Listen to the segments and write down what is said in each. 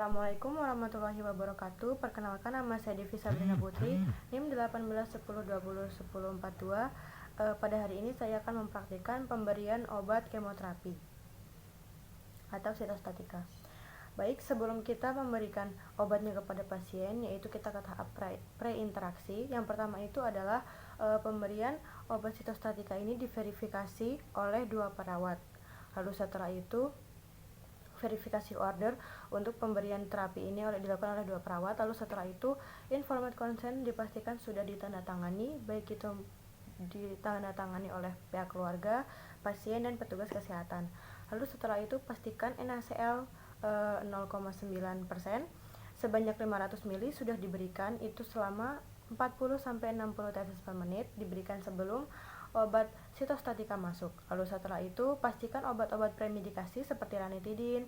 Assalamualaikum warahmatullahi wabarakatuh. Perkenalkan, nama saya Devi Sabrina Putri, NIM 1810201042. Pada hari ini saya akan mempraktikkan pemberian obat kemoterapi atau sitostatika. Baik, sebelum kita memberikan obatnya kepada pasien, yaitu kita ke tahap pre-interaksi. Yang pertama itu adalah pemberian obat sitostatika ini diverifikasi oleh 2 perawat. Lalu setelah itu verifikasi order untuk pemberian terapi ini dilakukan oleh 2 perawat. Lalu setelah itu informed consent dipastikan sudah ditandatangani, baik itu ditandatangani oleh pihak keluarga, pasien, dan petugas kesehatan. Lalu setelah itu pastikan NaCl 0,9% sebanyak 500 ml sudah diberikan, itu selama 40-60 tetes per menit, diberikan sebelum obat sitostatika masuk. Lalu setelah itu pastikan obat-obat premedikasi seperti ranitidin,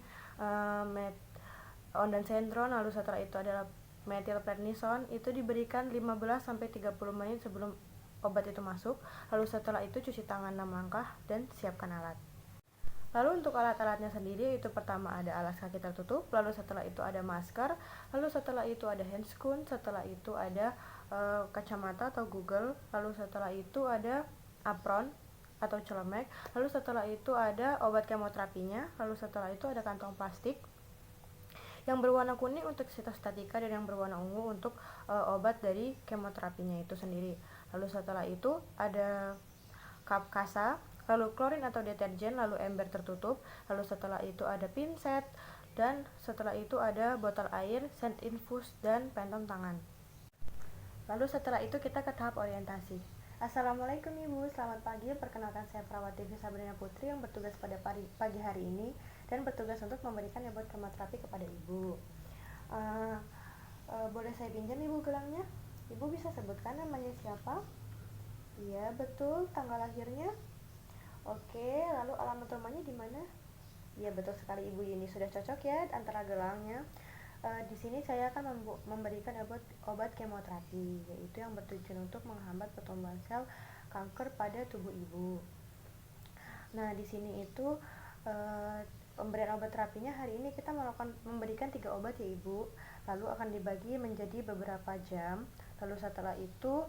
ondansetron, lalu setelah itu adalah methylprednison, itu diberikan 15-30 menit sebelum obat itu masuk. Lalu setelah itu cuci tangan 6 langkah dan siapkan alat. Lalu untuk alat-alatnya sendiri, itu pertama ada alas kaki tertutup, lalu setelah itu ada masker, lalu setelah itu ada handscoon, setelah itu ada kacamata atau Google, lalu setelah itu ada apron atau celemek, lalu setelah itu ada obat kemoterapinya, lalu setelah itu ada kantong plastik yang berwarna kuning untuk sitostatika dan yang berwarna ungu untuk obat dari kemoterapinya itu sendiri. Lalu setelah itu ada cup kasa, lalu klorin atau deterjen, lalu ember tertutup, lalu setelah itu ada pinset, dan setelah itu ada botol air, send infus, dan pentom tangan. Lalu setelah itu kita ke tahap orientasi. Assalamualaikum Ibu, selamat pagi. Perkenalkan, saya perawat Devi Sabrina Putri yang bertugas pada pagi hari ini dan bertugas untuk memberikan obat kemoterapi kepada Ibu. Boleh saya pinjam Ibu gelangnya? Ibu bisa sebutkan namanya siapa? Iya, betul. Tanggal lahirnya? Oke, lalu alamat rumahnya di mana? Iya, betul sekali Ibu, ini sudah cocok ya antara gelangnya. Di sini saya akan memberikan obat kemoterapi, yaitu yang bertujuan untuk menghambat pertumbuhan sel kanker pada tubuh Ibu. Nah, di sini itu pemberian obat terapinya hari ini kita memberikan 3 obat ya Ibu. Lalu akan dibagi menjadi beberapa jam. Lalu setelah itu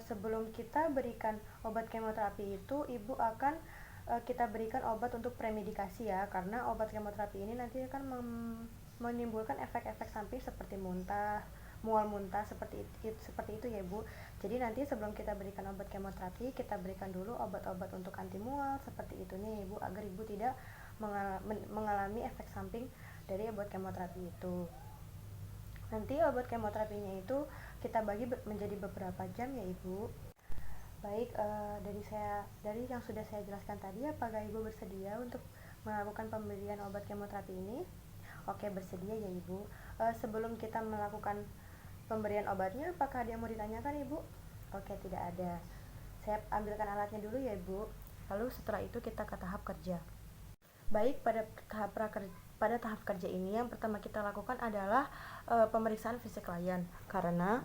sebelum kita berikan obat kemoterapi itu, Ibu akan kita berikan obat untuk premedikasi ya, karena obat kemoterapi ini nanti akan menimbulkan efek-efek samping seperti mual muntah seperti itu ya Ibu. Jadi nanti sebelum kita berikan obat kemoterapi, kita berikan dulu obat-obat untuk anti mual seperti itu nih Ibu, agar Ibu tidak mengalami efek samping dari obat kemoterapi itu. Nanti obat kemoterapinya itu kita bagi menjadi beberapa jam ya Ibu. Baik, dari yang sudah saya jelaskan tadi, apakah Ibu bersedia untuk melakukan pemberian obat kemoterapi ini? Oke, bersedia ya Ibu. Sebelum kita melakukan pemberian obatnya, apakah ada yang mau ditanyakan Ibu? Oke, tidak ada. Saya ambilkan alatnya dulu ya Ibu. Lalu setelah itu kita ke tahap kerja. Baik, pada tahap kerja ini yang pertama kita lakukan adalah pemeriksaan fisik klien, karena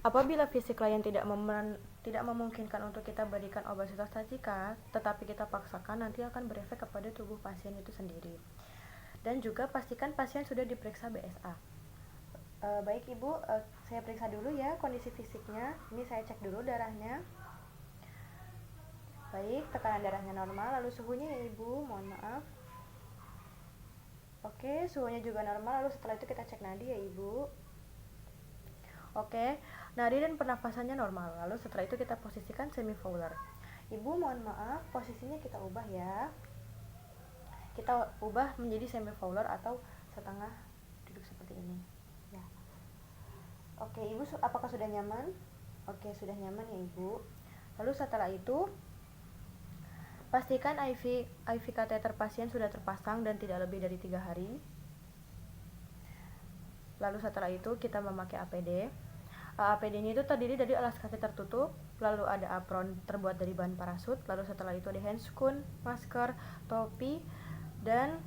apabila fisik klien tidak memungkinkan untuk kita berikan obat sitostatika, tetapi kita paksakan, nanti akan berefek kepada tubuh pasien itu sendiri. Dan juga pastikan pasien sudah diperiksa BSA. Baik Ibu, saya periksa dulu ya kondisi fisiknya. Ini saya cek dulu darahnya. Baik, tekanan darahnya normal. Lalu suhunya ya Ibu, mohon maaf. Oke, suhunya juga normal. Lalu setelah itu kita cek nadi ya Ibu. Oke, nadi dan pernafasannya normal. Lalu setelah itu kita posisikan semi-fowler. Ibu mohon maaf, posisinya kita ubah ya. Kita ubah menjadi semi-fowler atau setengah duduk seperti ini ya. Oke Ibu, apakah sudah nyaman? Oke, sudah nyaman ya Ibu. Lalu setelah itu pastikan IV kateter pasien sudah terpasang dan tidak lebih dari 3 hari. Lalu setelah itu kita memakai APD. APD ini itu terdiri dari alas kaki tertutup, lalu ada apron terbuat dari bahan parasut, lalu setelah itu ada handscoon, masker, topi, dan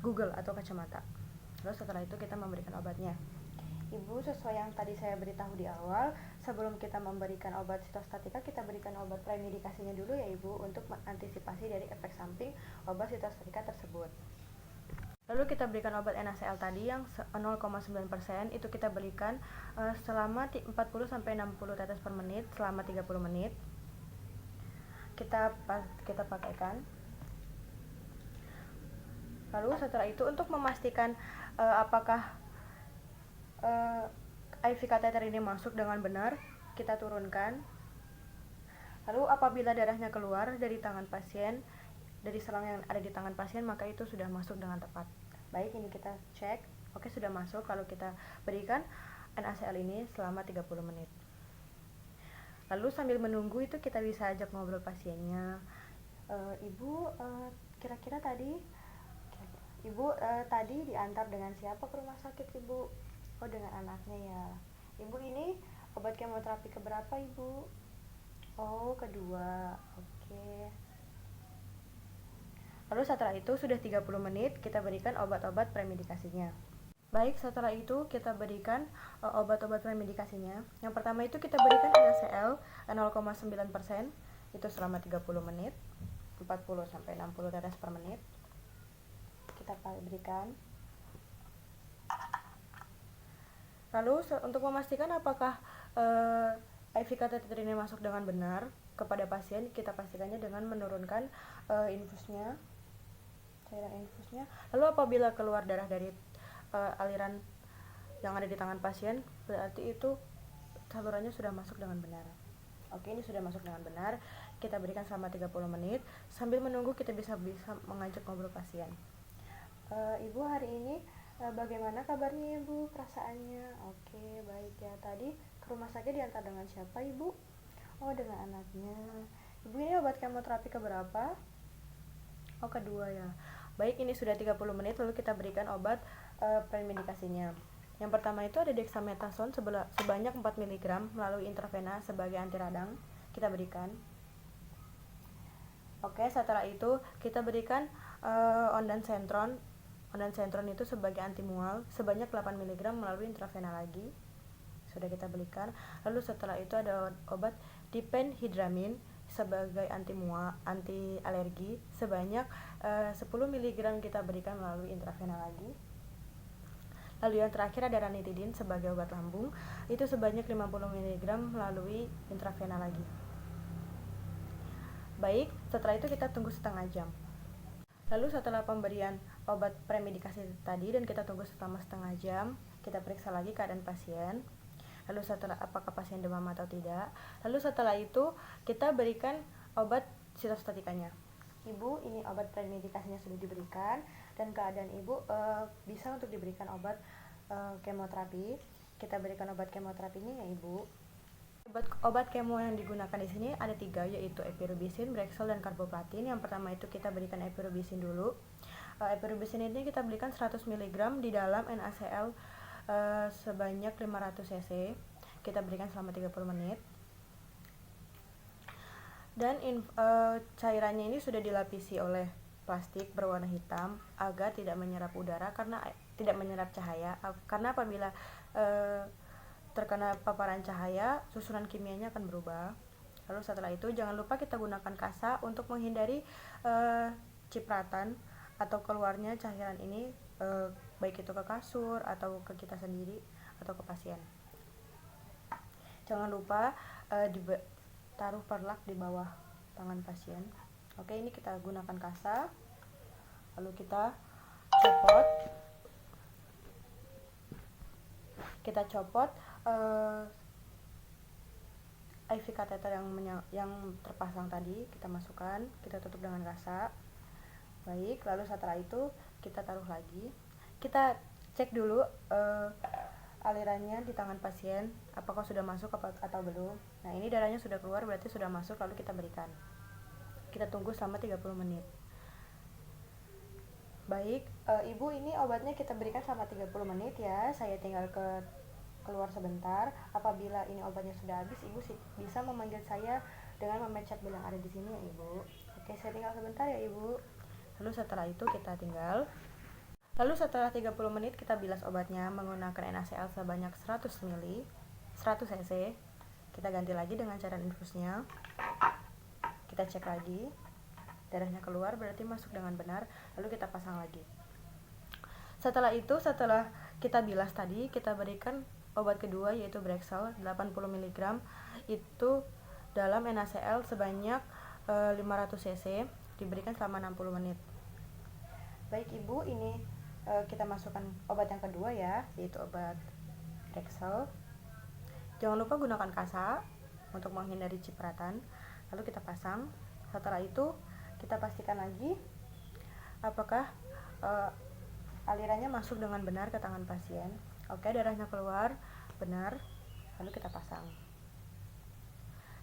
Google atau kacamata. Lalu setelah itu kita memberikan obatnya. Ibu, sesuai yang tadi saya beritahu di awal, sebelum kita memberikan obat sitostatika, kita berikan obat premedikasinya dulu ya Ibu, untuk mengantisipasi dari efek samping obat sitostatika tersebut. Lalu kita berikan obat NaCl tadi yang 0,9%, itu kita berikan selama 40 sampai 60 tetes per menit selama 30 menit. Kita pakaikan. Lalu setelah itu untuk memastikan apakah IV kateter ini masuk dengan benar, kita turunkan. Lalu apabila darahnya keluar dari tangan pasien, dari selang yang ada di tangan pasien, maka itu sudah masuk dengan tepat. Baik, ini kita cek. Oke, sudah masuk. Lalu kita berikan NaCl ini selama 30 menit. Lalu sambil menunggu itu kita bisa ajak ngobrol pasiennya. Ibu, kira-kira tadi tadi diantar dengan siapa ke rumah sakit, Ibu? Oh, dengan anaknya ya. Ibu, ini obat kemoterapi keberapa, Ibu? Oh, kedua. Oke. Lalu setelah itu sudah 30 menit kita berikan obat-obat premedikasinya. Baik, setelah itu kita berikan obat-obat premedikasinya. Yang pertama itu kita berikan NaCl 0,9%, itu selama 30 menit, 40 sampai 60 tetes per menit. Kita berikan. Lalu untuk memastikan apakah IV kateter ini masuk dengan benar kepada pasien, kita pastikannya dengan menurunkan cairan infusnya. Lalu apabila keluar darah dari aliran yang ada di tangan pasien, berarti itu salurannya sudah masuk dengan benar. Oke, ini sudah masuk dengan benar. Kita berikan selama 30 menit. Sambil menunggu kita bisa mengajak ngobrol pasien. Ibu, hari ini bagaimana kabarnya, Ibu? Perasaannya? Oke, baik ya. Tadi ke rumah sakit diantar dengan siapa, Ibu? Oh, dengan anaknya. Ibu, ini obat kemoterapi keberapa? Oh, kedua ya. Baik, ini sudah 30 menit, lalu kita berikan obat premedikasinya. Yang pertama itu ada dexamethasone sebanyak 4 mg melalui intravena sebagai anti radang. Kita berikan. Oke, setelah itu kita berikan ondansetron. Ondansetron itu sebagai anti mual sebanyak 8 mg melalui intravena lagi. Sudah kita berikan. Lalu setelah itu ada obat diphenhydramine sebagai anti mual, anti alergi sebanyak 10 mg kita berikan melalui intravena lagi. Lalu yang terakhir ada ranitidin sebagai obat lambung, itu sebanyak 50 mg melalui intravena lagi. Baik, setelah itu kita tunggu setengah jam. Lalu setelah pemberian obat premedikasi tadi dan kita tunggu selama setengah jam, kita periksa lagi keadaan pasien. Lalu setelah apakah pasien demam atau tidak. Lalu setelah itu kita berikan obat sitostatikanya. Ibu, ini obat premedikasinya sudah diberikan dan keadaan Ibu bisa untuk diberikan obat kemoterapi. Kita berikan obat kemoterapinya ya, Ibu. Obat kemo yang digunakan di sini ada 3, yaitu epirubicin, Brexel, dan carboplatin. Yang pertama itu kita berikan epirubicin dulu. Epirubicin ini kita berikan 100 mg di dalam NaCl sebanyak 500 cc. Kita berikan selama 30 menit. Dan cairannya ini sudah dilapisi oleh plastik berwarna hitam agar tidak menyerap udara karena tidak menyerap cahaya. Karena apabila terkena paparan cahaya, susunan kimianya akan berubah. Lalu setelah itu jangan lupa kita gunakan kasa untuk menghindari cipratan atau keluarnya cairan ini, baik itu ke kasur atau ke kita sendiri atau ke pasien. Jangan lupa taruh perlak di bawah tangan pasien. Oke, ini kita gunakan kasa. Lalu kita copot IV kateter yang terpasang tadi, kita masukkan, kita tutup dengan kasa. Baik, lalu setelah itu kita taruh lagi. Kita cek dulu alirannya di tangan pasien, apakah sudah masuk atau belum. Nah, ini darahnya sudah keluar, berarti sudah masuk, lalu kita berikan. Kita tunggu selama 30 menit. Baik, Ibu, ini obatnya kita berikan selama 30 menit ya. Saya tinggal keluar sebentar. Apabila ini obatnya sudah habis, Ibu bisa memanggil saya dengan memencet bel yang ada di sini ya, Ibu. Oke, saya tinggal sebentar ya, Ibu. Lalu setelah itu kita tinggal. Lalu setelah 30 menit kita bilas obatnya menggunakan NaCl sebanyak 100 cc. Kita ganti lagi dengan cairan infusnya. Kita cek lagi. Darahnya keluar berarti masuk dengan benar, lalu kita pasang lagi. Setelah itu, setelah kita bilas tadi, kita berikan obat kedua yaitu Brexel 80 mg itu dalam NaCl sebanyak 500 cc, diberikan selama 60 menit. Baik Ibu, ini kita masukkan obat yang kedua ya, yaitu obat Brexel. Jangan lupa gunakan kasa untuk menghindari cipratan. Lalu kita pasang. Setelah itu kita pastikan lagi apakah alirannya masuk dengan benar ke tangan pasien. Oke, darahnya keluar benar. Lalu kita pasang.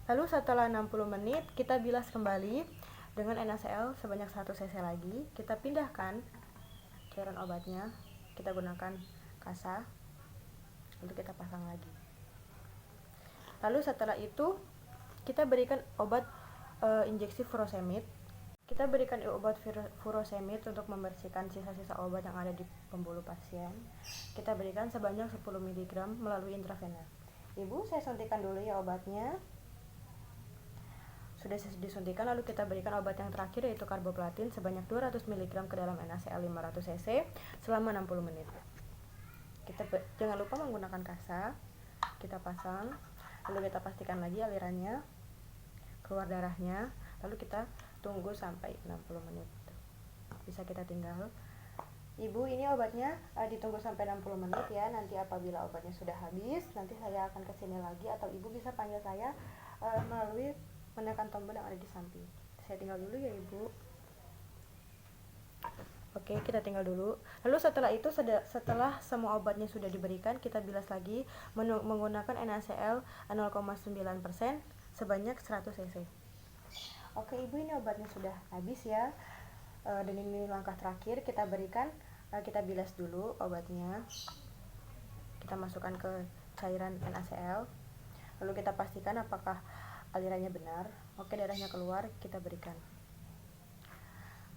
Lalu setelah 60 menit kita bilas kembali dengan NaCl sebanyak 1 cc lagi. Kita pindahkan cairan obatnya. Kita gunakan kasa. Lalu kita pasang lagi. Lalu setelah itu kita berikan obat injeksi furosemid. Kita berikan obat furosemid untuk membersihkan sisa-sisa obat yang ada di pembuluh pasien. Kita berikan sebanyak 10 mg melalui intravena. Ibu, saya suntikan dulu ya obatnya. Sudah disuntikan, lalu kita berikan obat yang terakhir yaitu karboplatin sebanyak 200 mg ke dalam NaCl 500 cc selama 60 menit. Jangan lupa menggunakan kasa. Kita pasang, lalu kita pastikan lagi alirannya, keluar darahnya, lalu kita tunggu sampai 60 menit. Bisa kita tinggal. Ibu, ini obatnya ditunggu sampai 60 menit ya. Nanti apabila obatnya sudah habis, nanti saya akan kesini lagi atau Ibu bisa panggil saya melalui menekan tombol yang ada di samping. Saya tinggal dulu ya Ibu. Oke, kita tinggal dulu. Lalu setelah itu, setelah semua obatnya sudah diberikan, kita bilas lagi menggunakan NaCl 0,9% sebanyak 100 cc. Oke Ibu, ini obatnya sudah habis ya. Dan ini langkah terakhir, kita berikan, kita bilas dulu obatnya. Kita masukkan ke cairan NaCl. Lalu kita pastikan apakah alirannya benar. Oke, darahnya keluar, kita berikan.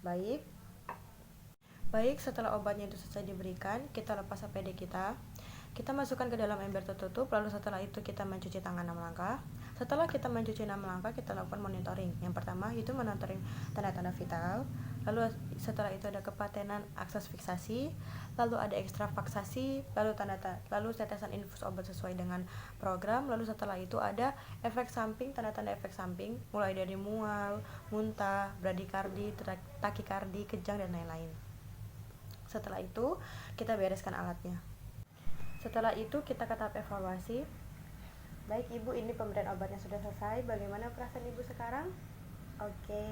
Baik, setelah obatnya itu selesai diberikan, kita lepas APD kita. Kita masukkan ke dalam ember tertutup, lalu setelah itu kita mencuci tangan 6 langkah. Setelah kita mencuci 6 langkah, kita lakukan monitoring. Yang pertama itu monitoring tanda-tanda vital. Lalu setelah itu ada kepatenan akses fiksasi, lalu ada ekstravaksasi, lalu tetesan infus obat sesuai dengan program. Lalu setelah itu ada efek samping, tanda-tanda efek samping, mulai dari mual, muntah, bradikardi, takikardi, kejang, dan lain-lain. Setelah itu kita bereskan alatnya. Setelah itu kita ke tahap evaluasi. Baik Ibu, ini pemberian obatnya sudah selesai. Bagaimana perasaan Ibu sekarang? Oke.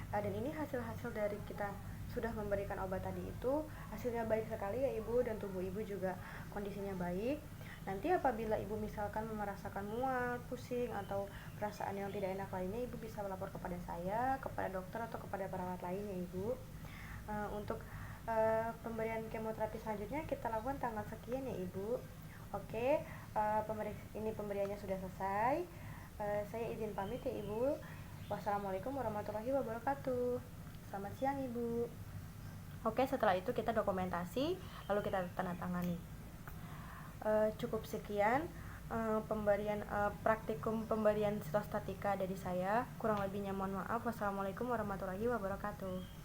Dan ini hasil-hasil dari kita sudah memberikan obat tadi itu, hasilnya baik sekali ya Ibu, dan tubuh Ibu juga kondisinya baik. Nanti apabila Ibu misalkan merasakan mual, pusing, atau perasaan yang tidak enak lainnya, Ibu bisa melapor kepada saya, kepada dokter, atau kepada perawat lainnya Ibu. Untuk pemberian kemoterapi selanjutnya kita lakukan tanggal sekian ya Ibu. Oke, ini pemberiannya sudah selesai. Saya izin pamit ya Ibu. Wassalamualaikum warahmatullahi wabarakatuh. Selamat siang Ibu. Oke, setelah itu kita dokumentasi, lalu kita tanda tangani. Cukup sekian praktikum pemberian sitostatika dari saya. Kurang lebihnya mohon maaf. Wassalamualaikum warahmatullahi wabarakatuh.